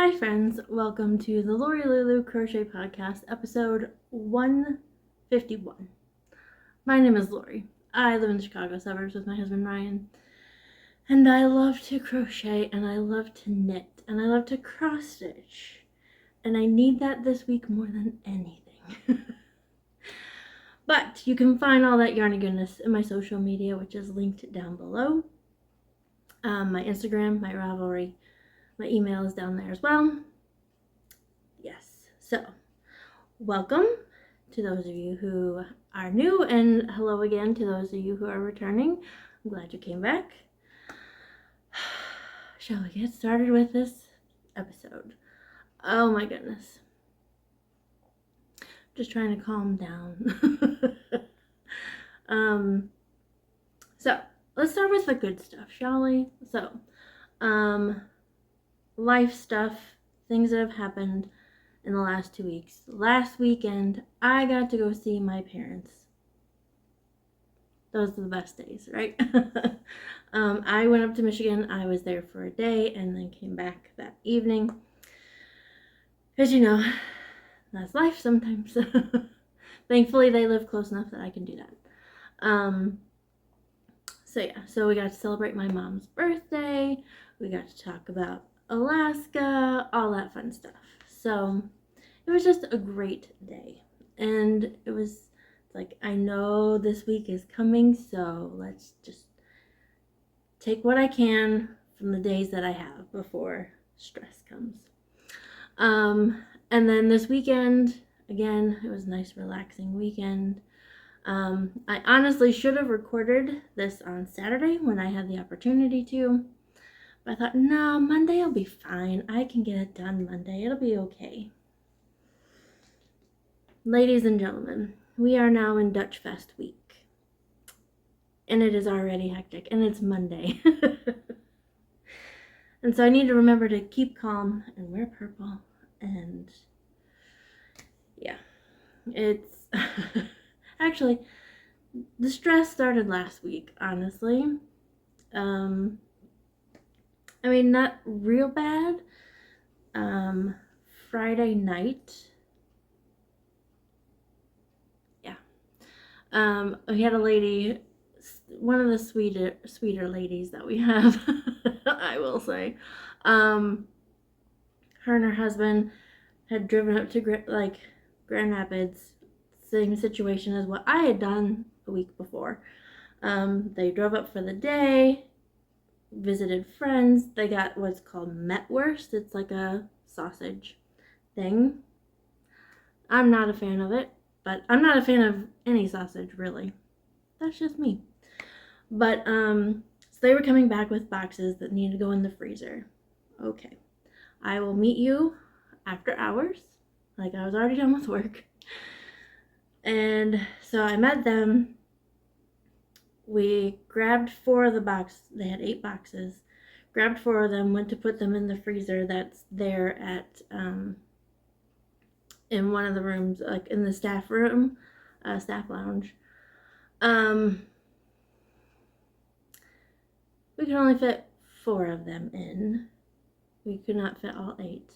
Hi friends, welcome to the Lori Lulu Crochet Podcast, episode 151. My name is Lori. I live in the Chicago suburbs with my husband Ryan, and I love to crochet, and I love to knit, and I love to cross stitch, and I need that this week more than anything. But you can find all that yarny goodness in my social media, which is linked down below. My Instagram, my Ravelry, my email is down there as well. Yes, so welcome to those of you who are new, and hello again to those of you who are returning. I'm glad you came back. Shall we get started with this episode? Oh my goodness. Just trying to calm down. So let's start with the good stuff, shall we? So, life stuff, things that have happened in the last 2 weeks. Last weekend, I got to go see my parents. Those are the best days, right? I went up to Michigan. I was there for a day and then came back that evening. Because, you know, that's life sometimes. Thankfully, they live close enough that I can do that. So we got to celebrate my mom's birthday. We got to talk about Alaska, all that fun stuff. So it was just a great day. And it was like, I know this week is coming, so let's just take what I can from the days that I have before stress comes. And then this weekend, again, it was a nice relaxing weekend. I honestly should have recorded this on Saturday when I had the opportunity to. But I thought, no, Monday will be fine. I can get it done Monday. It'll be okay. Ladies and gentlemen, we are now in Dutch Fest week. And it is already hectic. And it's Monday. And so I need to remember to keep calm and wear purple. And yeah, it's... Actually, the stress started last week, honestly. I mean, not real bad. Friday night. Yeah. We had a lady, one of the sweeter ladies that we have, I will say. Her and her husband had driven up to Grand Rapids. Same situation as what I had done a week before. They drove up for the day, visited friends. They got what's called metwurst. It's like a sausage thing. I'm not a fan of it, but I'm not a fan of any sausage, really. That's just me. But, so they were coming back with boxes that needed to go in the freezer. Okay. I will meet you after hours. Like, I was already done with work. And so I met them. We grabbed 4 of the boxes. They had 8 boxes. Grabbed 4 of them, went to put them in the freezer that's there at, in one of the rooms, like in the staff room, staff lounge. We could only fit 4 of them in. We could not fit all 8.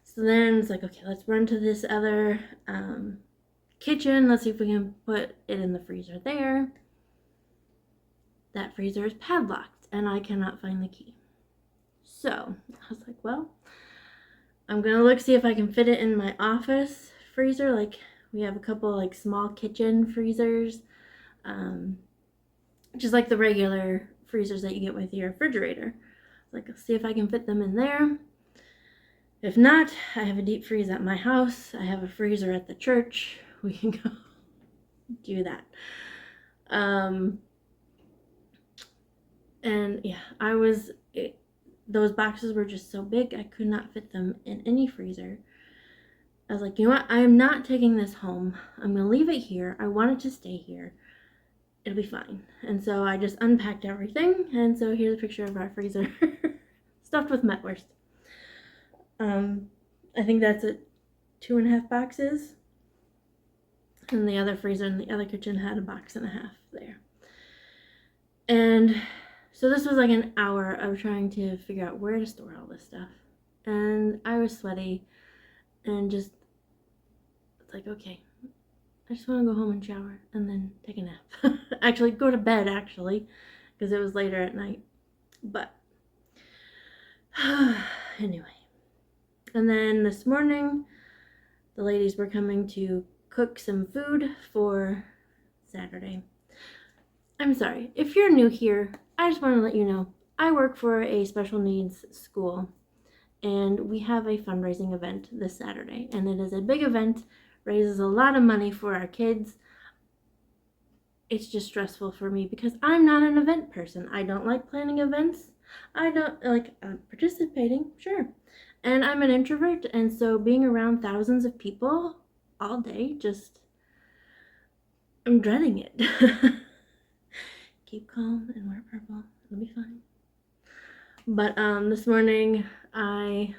So then it's like, okay, let's run to this other, kitchen. Let's see if we can put it in the freezer there. That freezer is padlocked and I cannot find the key. So I was like, well, I'm gonna look, see if I can fit it in my office freezer. Like, we have a couple like small kitchen freezers, just like the regular freezers that you get with your refrigerator. Like, I'll see if I can fit them in there. If not, I have a deep freeze at my house. I have a freezer at the church. We can go do that. And yeah, those boxes were just so big, I could not fit them in any freezer. I was like, you know what? I'm not taking this home. I'm going to leave it here. I want it to stay here. It'll be fine. And so I just unpacked everything. And so here's a picture of our freezer stuffed with metwurst. I think that's 2.5 boxes. And the other freezer in the other kitchen had 1.5 boxes there. And so this was like an hour of trying to figure out where to store all this stuff. and I was sweaty and just like, okay, I just want to go home and shower and then take a nap. Actually, go to bed, because it was later at night. But anyway. And then this morning, the ladies were coming to cook some food for Saturday. I'm sorry, if you're new here, I just want to let you know, I work for a special needs school, and we have a fundraising event this Saturday, and it is a big event, raises a lot of money for our kids. It's just stressful for me because I'm not an event person. I don't like planning events. I don't like participating, sure. And I'm an introvert, and so being around thousands of people all day, I'm dreading it. Keep calm and wear purple. It'll be fine. But this morning I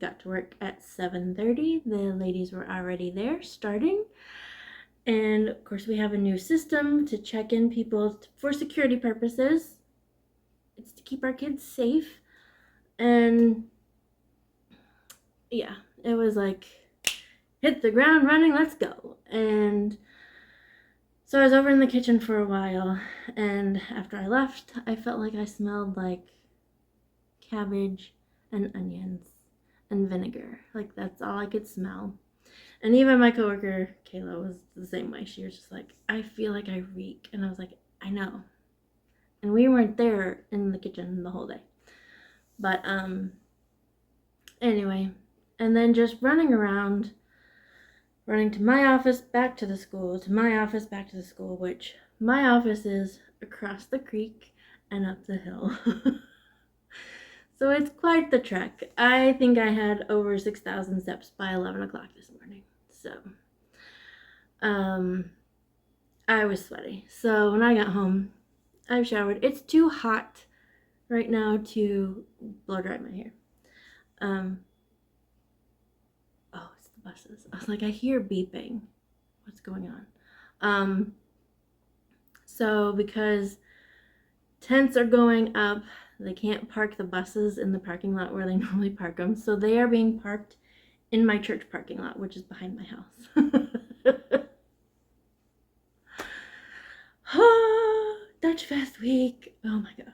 got to work at 7:30. The ladies were already there starting. And of course we have a new system to check in people for security purposes. It's to keep our kids safe. And yeah, it was like, hit the ground running, let's go. And so I was over in the kitchen for a while, and after I left, I felt like I smelled like cabbage and onions and vinegar. Like, that's all I could smell. And even my coworker, Kayla, was the same way. She was just like, I feel like I reek. And I was like, I know. And we weren't there in the kitchen the whole day. But anyway, and then just running around, running to my office, back to the school, to my office, back to the school, which my office is across the creek and up the hill. So it's quite the trek. I think I had over 6,000 steps by 11 o'clock this morning. So I was sweaty. So when I got home, I've showered. It's too hot right now to blow dry my hair. Oh, it's the buses. I was like, I hear beeping. What's going on? So because tents are going up, they can't park the buses in the parking lot where they normally park them. So they are being parked in my church parking lot, which is behind my house. Dutch Fest week. Oh my gosh.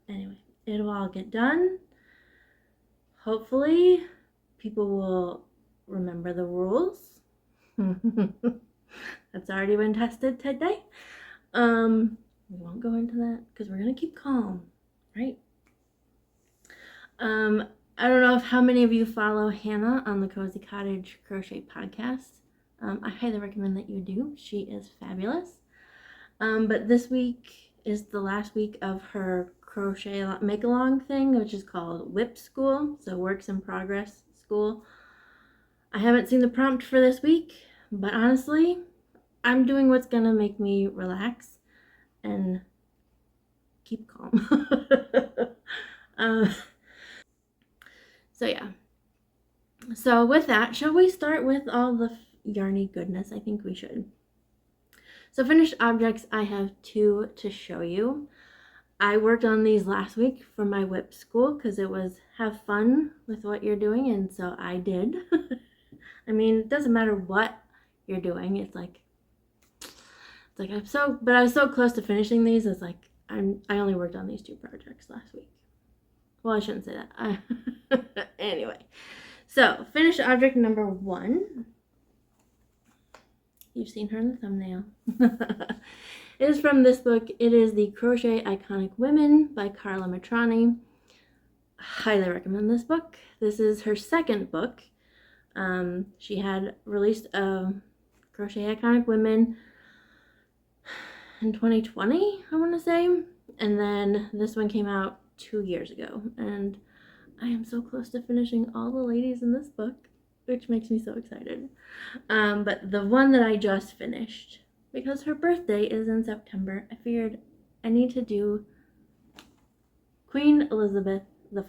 Anyway, it'll all get done. Hopefully, people will remember the rules. That's already been tested today. We won't go into that because we're gonna keep calm, right? I don't know how many of you follow Hannah on the Cozy Cottage Crochet podcast. I highly recommend that you do. She is fabulous. But this week is the last week of her crochet make-along thing, which is called WIP School, so Works in Progress School. I haven't seen the prompt for this week, but honestly, I'm doing what's gonna make me relax and keep calm. So yeah. So with that, shall we start with all the yarny goodness? I think we should. So finished objects, I have 2 to show you. I worked on these last week for my WIP school because it was have fun with what you're doing, and so I did. I mean, it doesn't matter what you're doing. It's like I was so close to finishing these. It's like I only worked on these 2 projects last week. Well, I shouldn't say that. Anyway, so finished object number 1. You've seen her in the thumbnail. It is from this book. It is The Crochet Iconic Women by Carla Matrani. Highly recommend this book. This is her second book. She had released Crochet Iconic Women in 2020, I want to say. And then this one came out 2 years ago. And I am so close to finishing all the ladies in this book, which makes me so excited. But the one that I just finished, because her birthday is in September, I figured I need to do Queen Elizabeth I.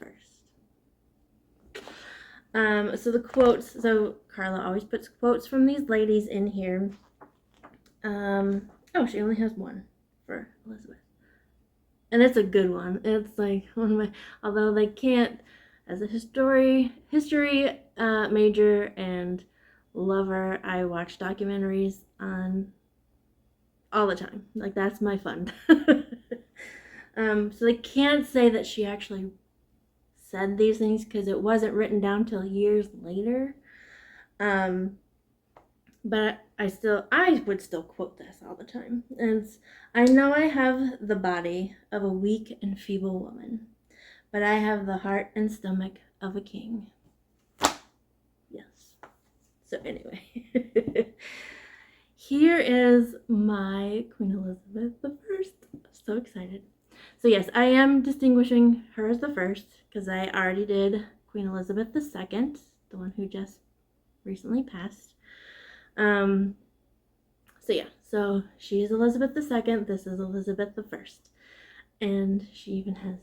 So the quotes, so Carla always puts quotes from these ladies in here. Oh, she only has one for Elizabeth. and it's a good one. It's like one of my, although they can't, as a history major and lover, I watch documentaries on all the time. Like, that's my fun. So they can't say that she actually said these things because it wasn't written down till years later. But I would still quote this all the time. And I know I have the body of a weak and feeble woman, but I have the heart and stomach of a king. Yes. So anyway, here is my Queen Elizabeth I. So excited. So yes, I am distinguishing her as the first because I already did Queen Elizabeth II, the one who just recently passed. So yeah, so she's Elizabeth II, this is Elizabeth I. And she even has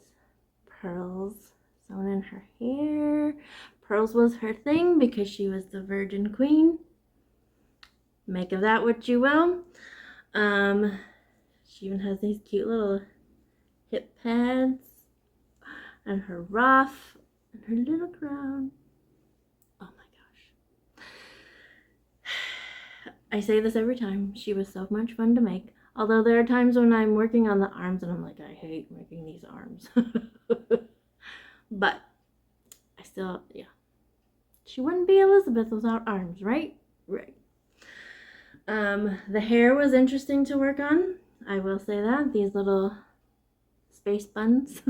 pearls sewn in her hair. Pearls was her thing because she was the Virgin Queen. Make of that what you will. She even has these cute little hip pads and her ruff and her little crown. Oh my gosh. I say this every time. She was so much fun to make. Although there are times when I'm working on the arms and I'm like, I hate making these arms. But I still, yeah. She wouldn't be Elizabeth without arms, right? Right. The hair was interesting to work on. I will say that. These little space buns.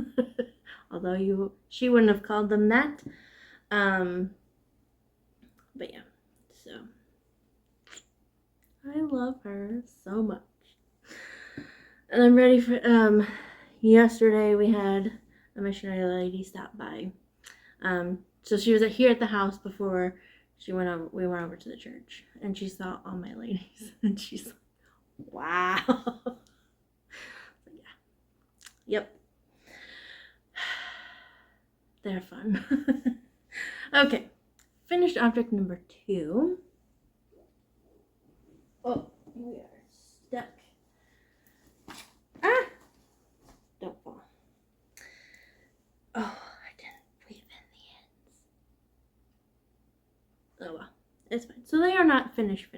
Although she wouldn't have called them that. But yeah, so I love her so much. And I'm ready for, yesterday we had a missionary lady stop by. So she was here at the house before we went over to the church, and she saw all my ladies, and she's like, wow. So yeah. Yep. They're fun. Okay. Finished object number 2. Oh, we are stuck. Ah! Don't fall. Oh, I didn't weave in the ends. Oh well, it's fine. So they are not finished.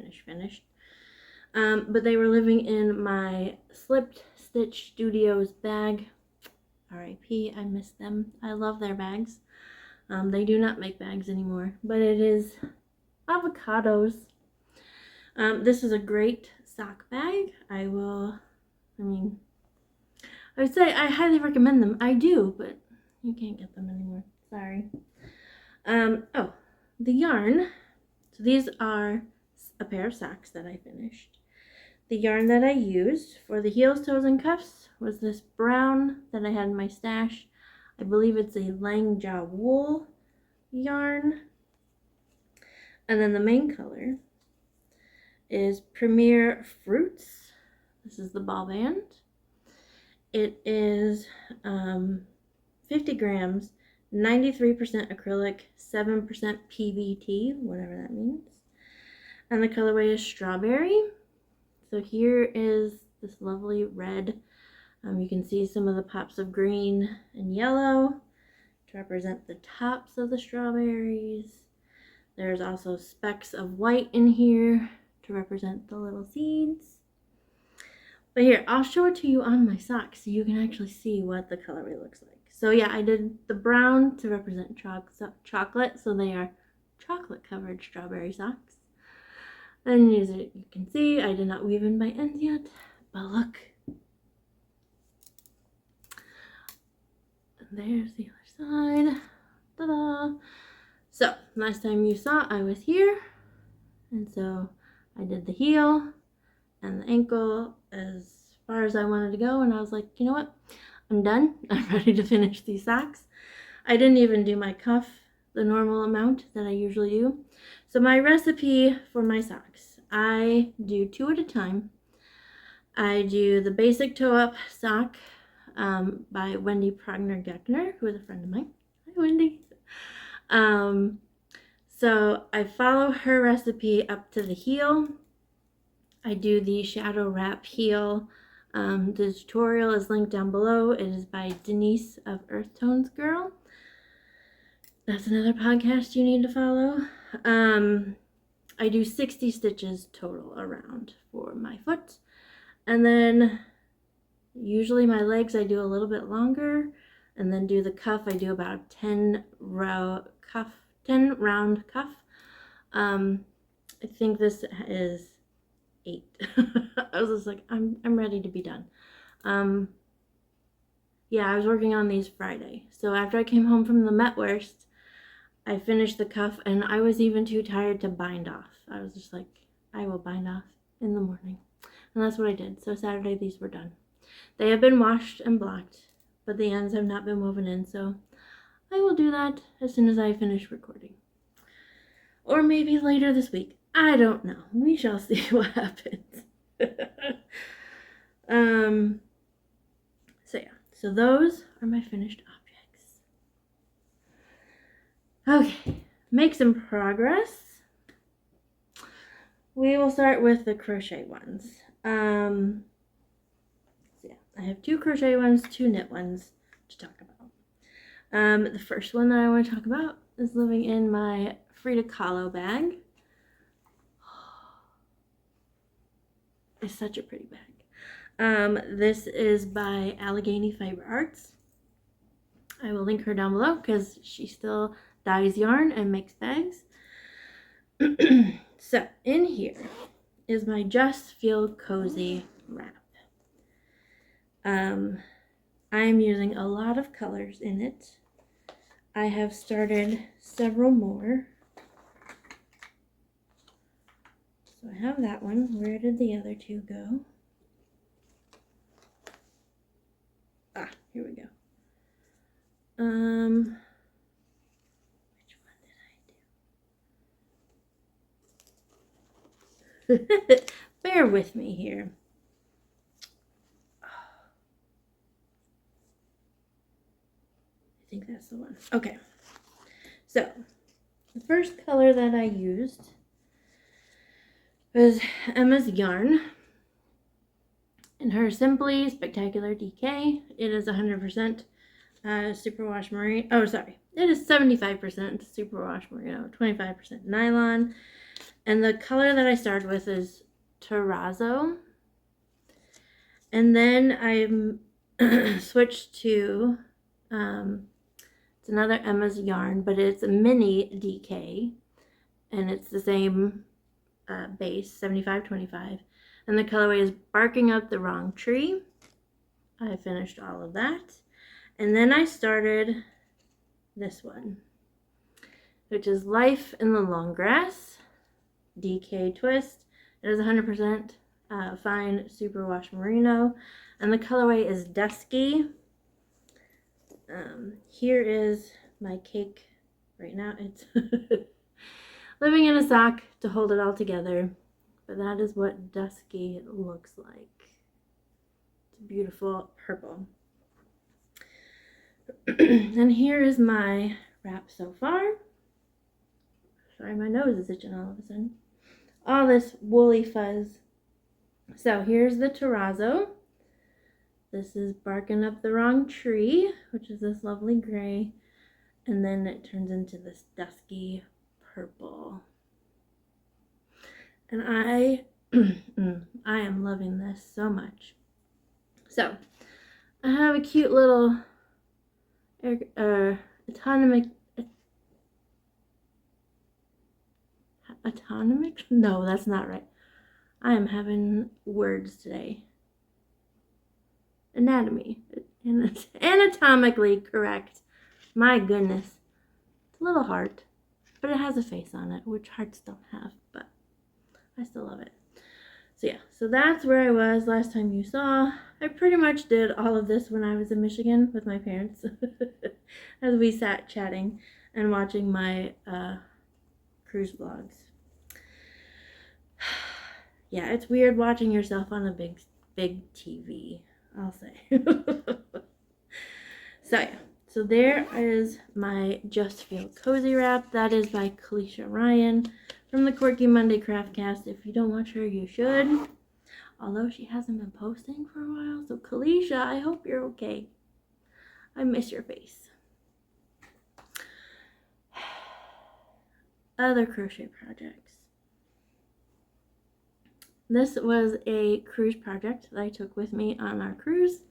But they were living in my Slipped Stitch Studios bag. R.I.P. I miss them. I love their bags. They do not make bags anymore, but it is avocados. This is a great sock bag. I would say I highly recommend them. I do, but you can't get them anymore. Sorry. Oh, the yarn. So these are a pair of socks that I finished. The yarn that I used for the heels, toes, and cuffs was this brown that I had in my stash. I believe it's a Langjaw wool yarn. And then the main color is Premier Fruits. This is the ball band. It is 50 grams, 93% acrylic, 7% PBT, whatever that means. And the colorway is Strawberry. So here is this lovely red. You can see some of the pops of green and yellow to represent the tops of the strawberries. There's also specks of white in here to represent the little seeds. But here, I'll show it to you on my socks so you can actually see what the colorway looks like. So yeah, I did the brown to represent chocolate, so they are chocolate covered strawberry socks. And as you can see, I did not weave in my ends yet, but look. And there's the other side. Ta-da! So, last time you saw, I was here. And so, I did the heel and the ankle as far as I wanted to go. And I was like, you know what? I'm done. I'm ready to finish these socks. I didn't even do my cuff the normal amount that I usually do. So my recipe for my socks, I do 2 at a time. I do the basic toe-up sock by Wendy Progner-Geckner, who is a friend of mine. Hi, Wendy. So I follow her recipe up to the heel. I do the shadow wrap heel The tutorial is linked down below. It is by Denise of Earth Tones Girl. That's another podcast you need to follow. I do 60 stitches total around for my foot. And then usually my legs I do a little bit longer. And then do the cuff, I do about 10 round cuff. I think this is 8. I was just like, I'm ready to be done. Yeah, I was working on these Friday. So after I came home from the Metwurst, I finished the cuff and I was even too tired to bind off. I was just like, I will bind off in the morning. And that's what I did. So Saturday these were done. They have been washed and blocked, but the ends have not been woven in, so I will do that as soon as I finish recording. Or maybe later this week. I don't know. We shall see what happens. So yeah. So those are my finished objects. Okay. Make some progress. We will start with the crochet ones. So yeah, I have 2 crochet ones, 2 knit ones to talk about. The first one that I want to talk about is living in my Frida Kahlo bag. It's such a pretty bag. This is by Allegheny Fiber Arts. I will link her down below because she still dyes yarn and makes bags. So in here is my Just Feel Cozy wrap. I'm using a lot of colors in it. I have started several more. So I have that one. Where did the other 2 go? Ah, here we go. Which one did I do? Bear with me here. I think that's the one. Okay. So, the first color that I used was Emma's yarn in her Simply Spectacular DK. It is 100% superwash merino. Oh, sorry. It is 75% superwash merino, 25% nylon. And the color that I started with is terrazzo. And then I switched to, it's another Emma's yarn, but it's a mini DK. And it's the same base, 75-25. And the colorway is Barking Up the Wrong Tree. I finished all of that. And then I started this one, which is Life in the Long Grass, DK Twist. It is 100% fine superwash merino. And the colorway is Dusky. Here is my cake right now. It's living in a sock to hold it all together. But that is what Dusky looks like. It's a beautiful purple. And here is my wrap so far. Sorry, my nose is itching all of a sudden. All this woolly fuzz. So here's the terrazzo. This is Barking Up the Wrong Tree, which is this lovely gray. And then it turns into this dusky purple. And I am loving this so much. So, I have a cute little autonomic? No, that's not right. I am having words today. Anatomy. And it's anatomically correct. My goodness. It's a little heart, but it has a face on it, which hearts don't have, but I still love it. So yeah, so that's where I was last time you saw. I pretty much did all of this when I was in Michigan with my parents as we sat chatting and watching my cruise vlogs. Yeah, it's weird watching yourself on a big TV, I'll say. So yeah, so there is my Just Feel Cozy wrap. That is by Kalisha Ryan from the Quirky Monday Craft Cast. If you don't watch her, you should. Although she hasn't been posting for a while. So Kalisha, I hope you're okay. I miss your face. Other crochet projects. This was a cruise project that I took with me on our cruise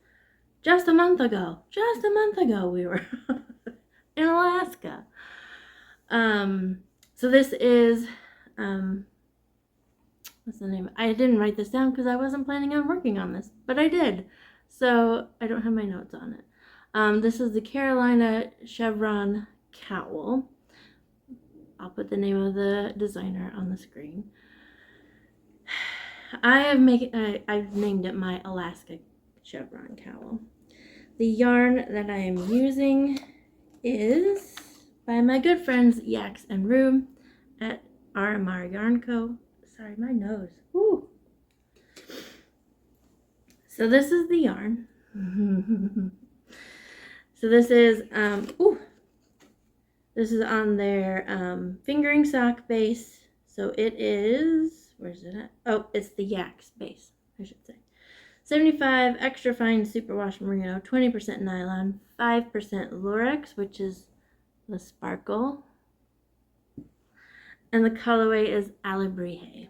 just a month ago. Just a month ago we were in Alaska. So this is, what's the name? I didn't write this down because I wasn't planning on working on this, but I did. So I don't have my notes on it. This is the Carolina Chevron Cowl. I'll put the name of the designer on the screen. I've named it my Alaska Chevron Cowl. The yarn that I am using is by my good friends Yax and Rue at RMR Yarn Co. Sorry, my nose. Woo. So this is the yarn. So this is this is on their fingering sock base. So it is, where's it at? Oh, it's the Yax base, I should say. 75 extra fine superwash merino, 20% nylon, 5% lurex, which is the sparkle, and the colorway is Alabrije.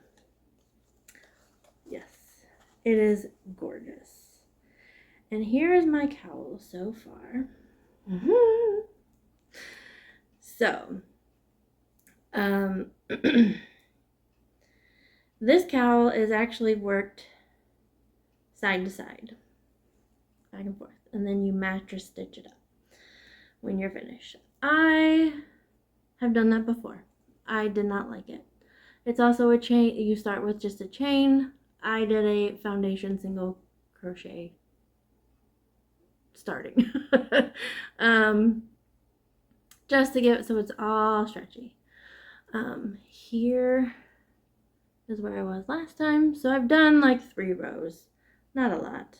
Yes, it is gorgeous. And here is my cowl so far. So, this cowl is actually worked side to side, back and forth, and then you mattress stitch it up when you're finished. I have done that before. I did not like it. It's also a chain. You start with just a chain. I did a foundation single crochet starting. Just to get it so it's all stretchy. Here is where I was last time. So I've done like 3 rows. Not a lot.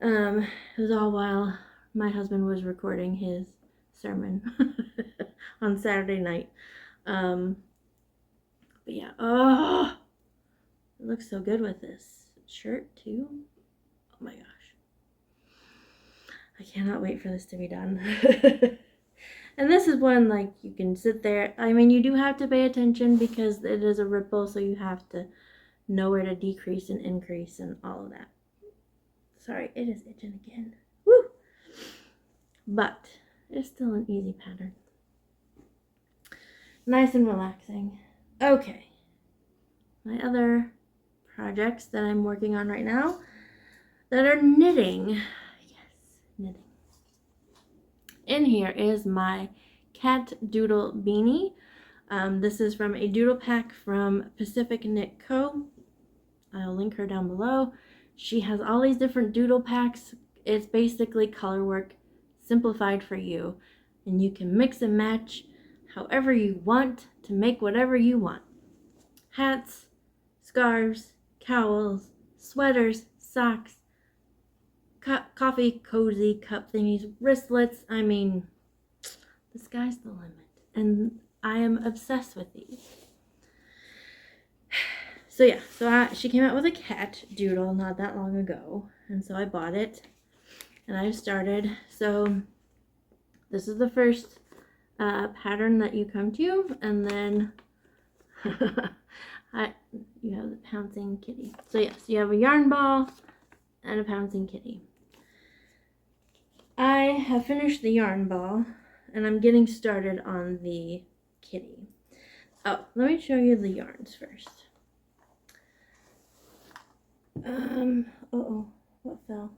It was all while my husband was recording his sermon on Saturday night. But yeah, oh, it looks so good with this shirt too. Oh my gosh. I cannot wait for this to be done. And this is one, like, you can sit there. I mean, you do have to pay attention because it is a ripple, so you have to know where to decrease and increase and all of that. Sorry, it is itching again. Woo! But it's still an easy pattern. Nice and relaxing. Okay. My other projects that I'm working on right now that are knitting. Yes, knitting. In here is my cat doodle beanie. This is from a doodle pack from Pacific Knit Co. I'll link her down below. She has all these different doodle packs. It's basically color work simplified for you, and you can mix and match however you want to make whatever you want. Hats, scarves, cowls, sweaters, socks, coffee cozy cup thingies, wristlets. I mean, the sky's the limit, and I am obsessed with these. So yeah, she came out with a cat doodle not that long ago, and so I bought it, and I started. So this is the first pattern that you come to, and then you have the pouncing kitty. So yes, you have a yarn ball and a pouncing kitty. I have finished the yarn ball, and I'm getting started on the kitty. Oh, let me show you the yarns first. Uh-oh, what fell?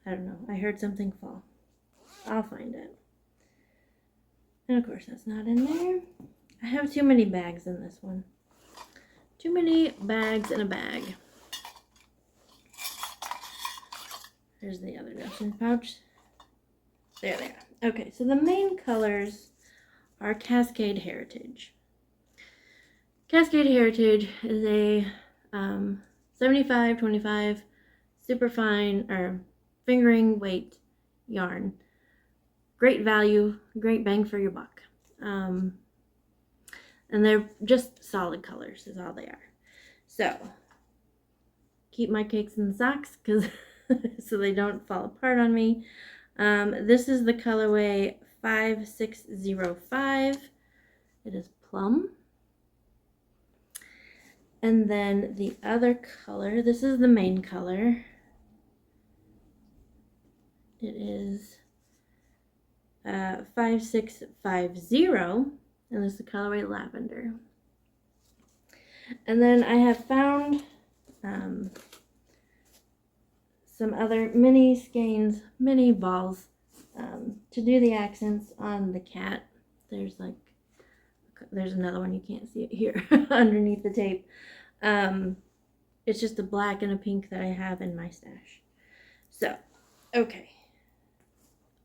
I don't know, I heard something fall. I'll find it. And of course that's not in there. I have too many bags in this one. Too many bags in a bag. There's the other dustbin pouch. There they are. Okay, so the main colors are Cascade Heritage. Cascade Heritage is a 75-25 super fine or fingering weight yarn. Great value, great bang for your buck. And they're just solid colors is all they are. So keep my cakes in the socks because so they don't fall apart on me. This is the colorway 5605. It is plum. And then the other color, this is the main color. It is 5650, and this is the colorway lavender. And then I have found some other mini skeins, mini balls to do the accents on the cat. There's another one, you can't see it here underneath the tape. It's just a black and a pink that I have in my stash. So, okay.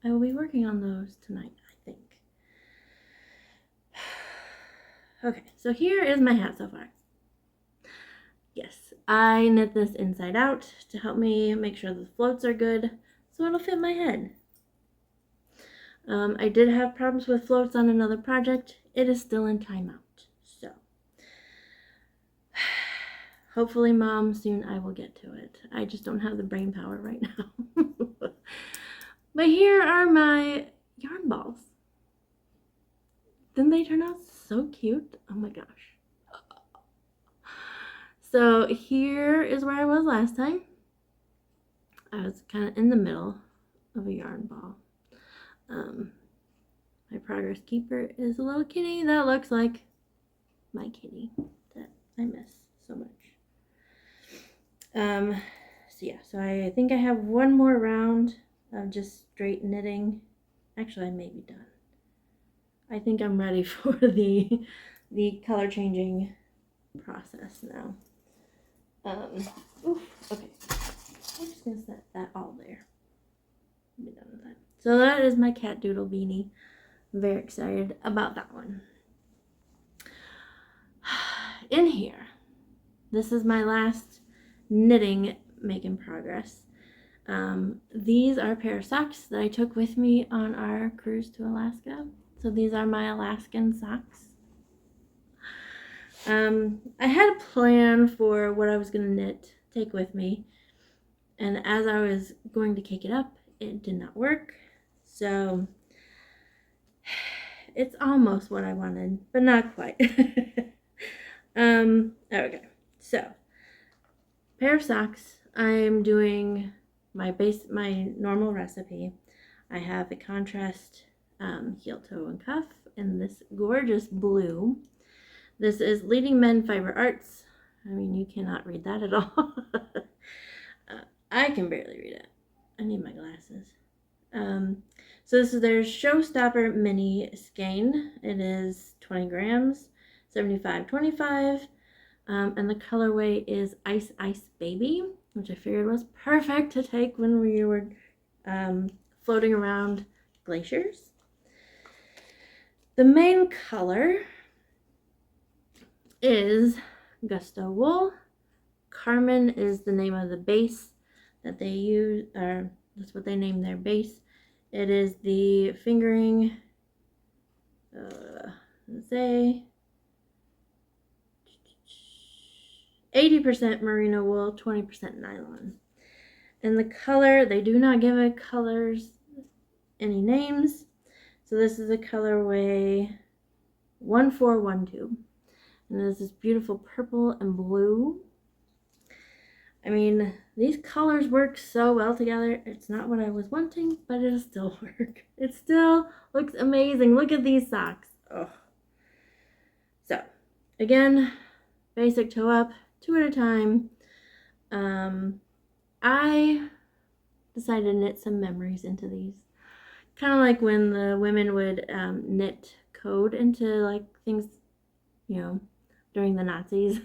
I will be working on those tonight, I think. Okay, so here is my hat so far. Yes, I knit this inside out to help me make sure the floats are good, so it'll fit my head. I did have problems with floats on another project. It is still in timeout, so hopefully, Mom, soon I will get to it. I just don't have the brain power right now. But here are my yarn balls. Didn't they turn out so cute? Oh my gosh. So here is where I was last time. I was kind of in the middle of a yarn ball. My progress keeper is a little kitty that looks like my kitty that I miss so much. So yeah, so I think I have one more round of just straight knitting. Actually, I may be done. I think I'm ready for the color changing process now. Oof, okay. I'm just gonna set that all there. Be done with that. So that is my cat doodle beanie. I'm very excited about that one. In here, this is my last knitting making progress. These are a pair of socks that I took with me on our cruise to Alaska. So these are my Alaskan socks. I had a plan for what I was going to take with me. And as I was going to cake it up, it did not work. So it's almost what I wanted, but not quite. Okay. So, pair of socks. I'm doing my normal recipe. I have a contrast heel, toe, and cuff in this gorgeous blue. This is Leading Men Fiber Arts. I mean, you cannot read that at all. I can barely read it. I need my glasses. So this is their Showstopper Mini Skein. It is 20 grams, 75.25. And the colorway is Ice Ice Baby, which I figured was perfect to take when we were floating around glaciers. The main color is Gusto Wool. Carmen is the name of the base that they use, or that's what they name their base. It is the fingering, say 80% merino wool, 20% nylon. And the color, they do not give it colors any names. So this is a colorway 1412. And there's this beautiful purple and blue. I mean, these colors work so well together. It's not what I was wanting, but it'll still work. It still looks amazing. Look at these socks. Oh. So, again, basic toe up, 2 at a time. I decided to knit some memories into these. Kind of like when the women would knit code into like things, you know, during the Nazis,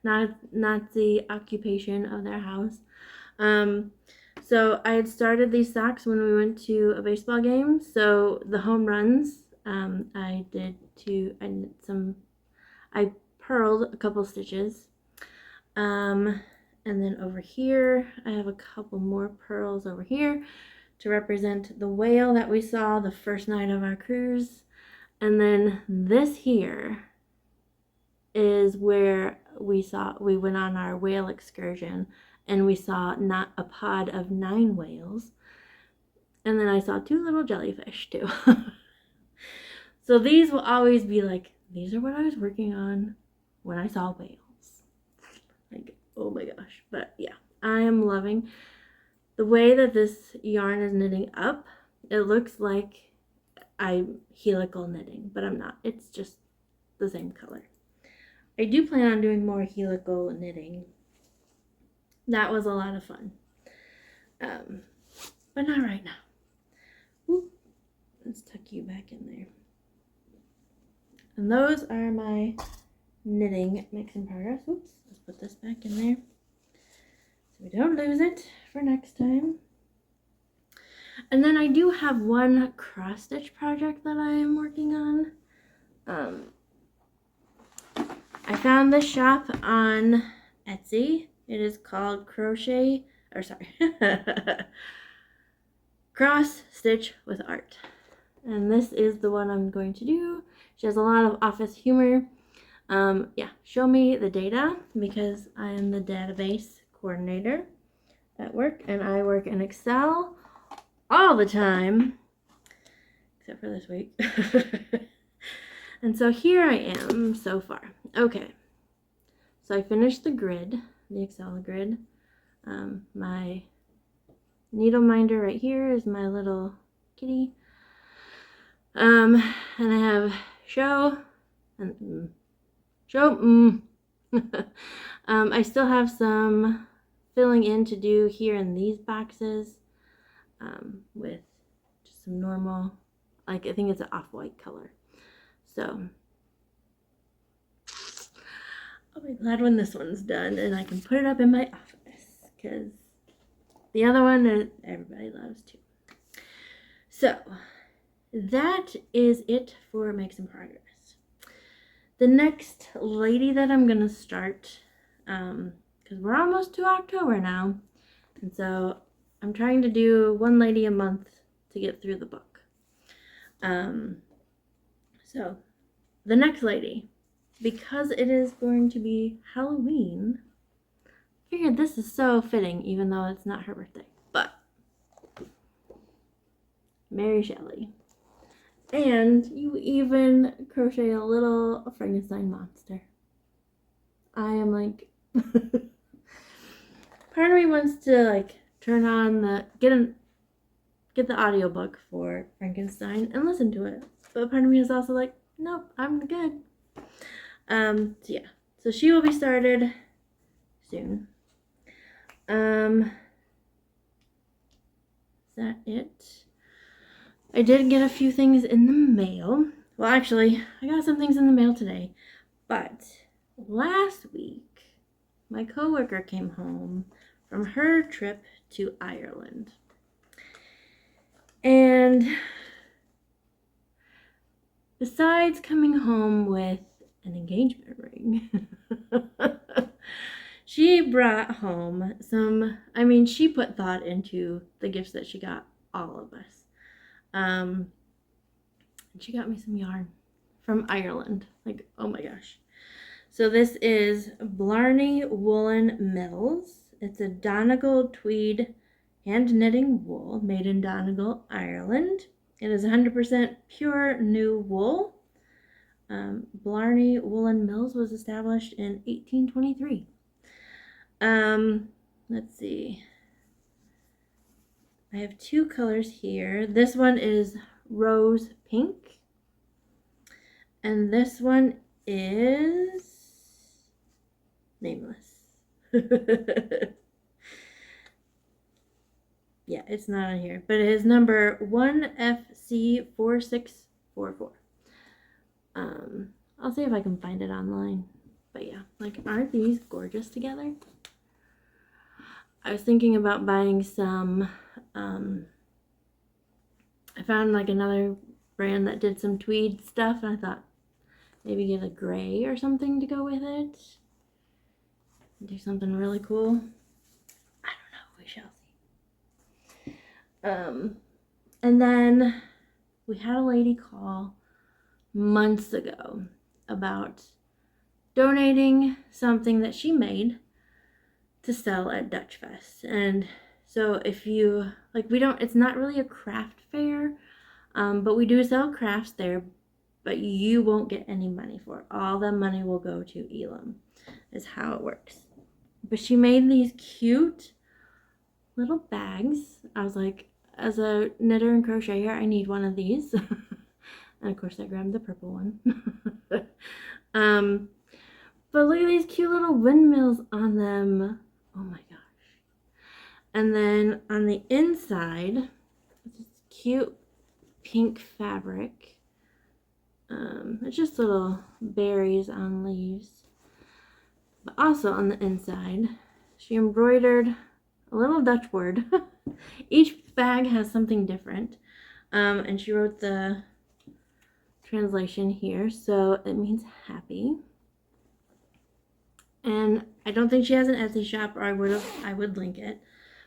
Nazi occupation of their house. So I had started these socks when we went to a baseball game. So the home runs, I purled a couple stitches. And then over here, I have a couple more purls over here to represent the whale that we saw the first night of our cruise. And then this here is where we went on our whale excursion, and we saw not a pod of 9 whales, and then I saw 2 little jellyfish too. So these will always be like, these are what I was working on when I saw whales. Like, oh my gosh. But yeah, I am loving the way that this yarn is knitting up. It looks like I'm helical knitting, but I'm not. It's just the same color. I do plan on doing more helical knitting. That was a lot of fun. But not right now. Ooh, let's tuck you back in there. And those are my knitting mix in progress. Oops, let's put this back in there so we don't lose it for next time. And then I do have one cross stitch project that I am working on. I found this shop on Etsy. It is called Cross Stitch with Art. And this is the one I'm going to do. She has a lot of office humor. Yeah, show me the data, because I am the database coordinator at work, and I work in Excel all the time, except for this week. And so here I am so far. Okay, so I finished the grid, the Excel grid. My needle minder right here is my little kitty. And I have show and I still have some filling in to do here in these boxes, with just some normal, like I think it's an off-white color. So I'll be glad when this one's done and I can put it up in my office, because the other one everybody loves too. So that is it for Make Some Progress. The next lady that I'm gonna start, because we're almost to October now, and so I'm trying to do one lady a month to get through the book. So the next lady, because it is going to be Halloween, I figured this is so fitting, even though it's not her birthday, but Mary Shelley. And you even crochet a little Frankenstein monster. I am like, part of me wants to like turn on get the audiobook for Frankenstein and listen to it. But part of me is also like, nope, I'm good. So yeah. So she will be started soon. Is that it? I did get a few things in the mail. Well, actually, I got some things in the mail today. But last week, my coworker came home from her trip to Ireland. And besides coming home with an engagement ring, she brought home she put thought into the gifts that she got all of us. She got me some yarn from Ireland. Like, oh my gosh. So this is Blarney Woolen Mills. It's a Donegal tweed hand knitting wool made in Donegal, Ireland. It is 100% pure new wool. Blarney Woolen Mills was established in 1823. Let's see. I have 2 colors here. This one is rose pink. And this one is nameless. Yeah, it's not on here. But it is number 1FC4644. I'll see if I can find it online. But yeah, like, aren't these gorgeous together? I was thinking about buying some, I found like another brand that did some tweed stuff, and I thought maybe get a gray or something to go with it. Do something really cool. I don't know, we shall see. And then we had a lady call months ago about donating something that she made to sell at Dutch Fest. And so if you, like, it's not really a craft fair, but we do sell crafts there, but you won't get any money for it. All the money will go to Elam, is how it works. But she made these cute little bags. I was like, as a knitter and crocheter, I need one of these. And of course I grabbed the purple one. But look at these cute little windmills on them. Oh my gosh. And then on the inside, this cute pink fabric. It's just little berries on leaves. But also on the inside, she embroidered a little Dutch word. Each bag has something different. And she wrote the translation here, so it means happy. And I don't think she has an Etsy shop, or I would link it.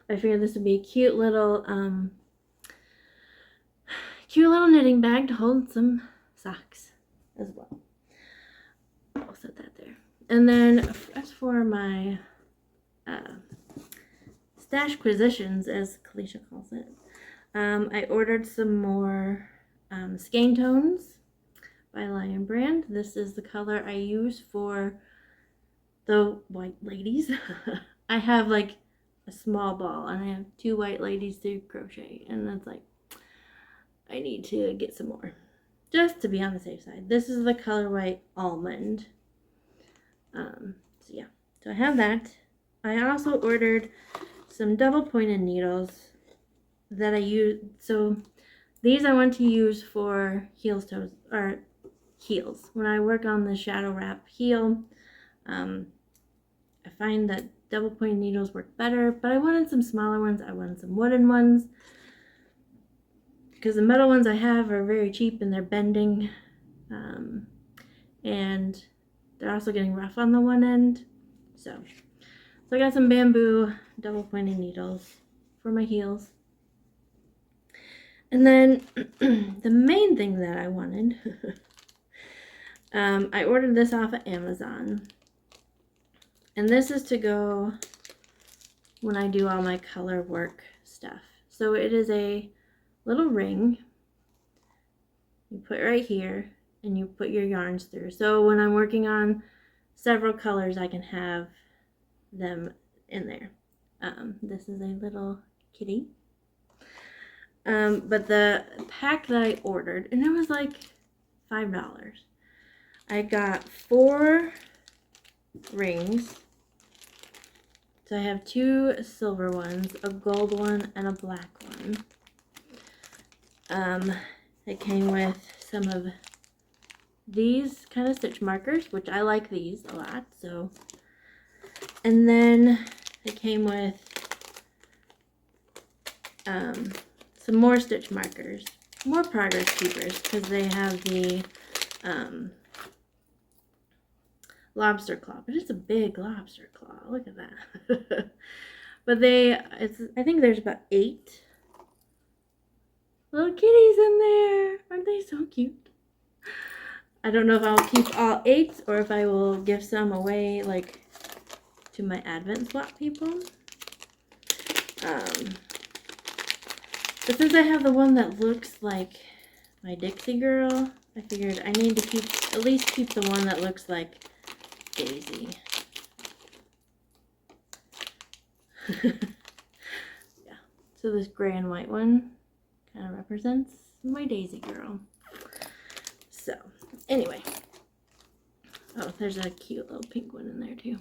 But I figured this would be a cute little knitting bag to hold some socks as well. I'll set that there. And then as for my stash quisitions, as Kalisha calls it, I ordered some more skein tones by Lion Brand. This is the color I use for the white ladies. I have like a small ball and I have 2 white ladies to crochet, and that's like, I need to get some more just to be on the safe side. This is the color white almond. So yeah, so I have that. I also ordered some double pointed needles that I use. So these I want to use for heels. When I work on the shadow wrap heel, I find that double pointed needles work better, but I wanted some smaller ones. I wanted some wooden ones because the metal ones I have are very cheap and they're bending, and they're also getting rough on the one end. So I got some bamboo double pointed needles for my heels. And then the main thing that I wanted, I ordered this off of Amazon. And this is to go when I do all my color work stuff. So it is a little ring you put right here, and you put your yarns through. So when I'm working on several colors, I can have them in there. This is a little kitty. But the pack that I ordered, and it was like $5. I got 4 rings. So I have 2 silver ones, a gold one, and a black one. It came with some of these kind of stitch markers, which I like these a lot. So, and then it came with some more stitch markers, more progress keepers, because they have the lobster claw, but it's a big lobster claw. Look at that. But I think there's about 8 little kitties in there. Aren't they so cute? I don't know if I'll keep all 8 or if I will give some away, like, to my Advent swap people. But since I have the one that looks like my Dixie girl, I figured I need to at least keep the one that looks like Daisy. Yeah. So this gray and white one kind of represents my Daisy girl. So anyway. Oh, there's a cute little pink one in there too.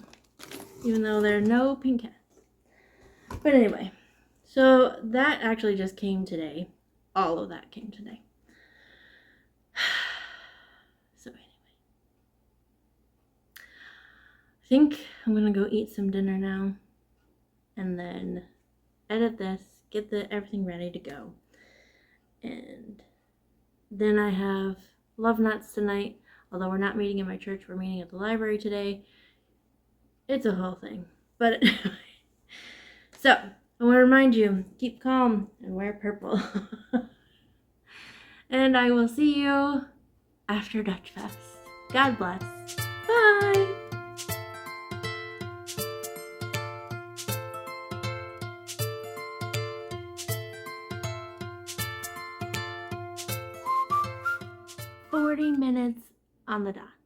Even though there are no pink cats. But anyway. So that actually just came today. All of that came today. So anyway. I think I'm going to go eat some dinner now. And then edit this. Get everything ready to go. And then I have Love Nuts tonight. Although we're not meeting in my church. We're meeting at the library today. It's a whole thing. But anyway. So I want to remind you, keep calm and wear purple. And I will see you after Dutch Fest. God bless. Bye. Bye. 40 minutes on the dot.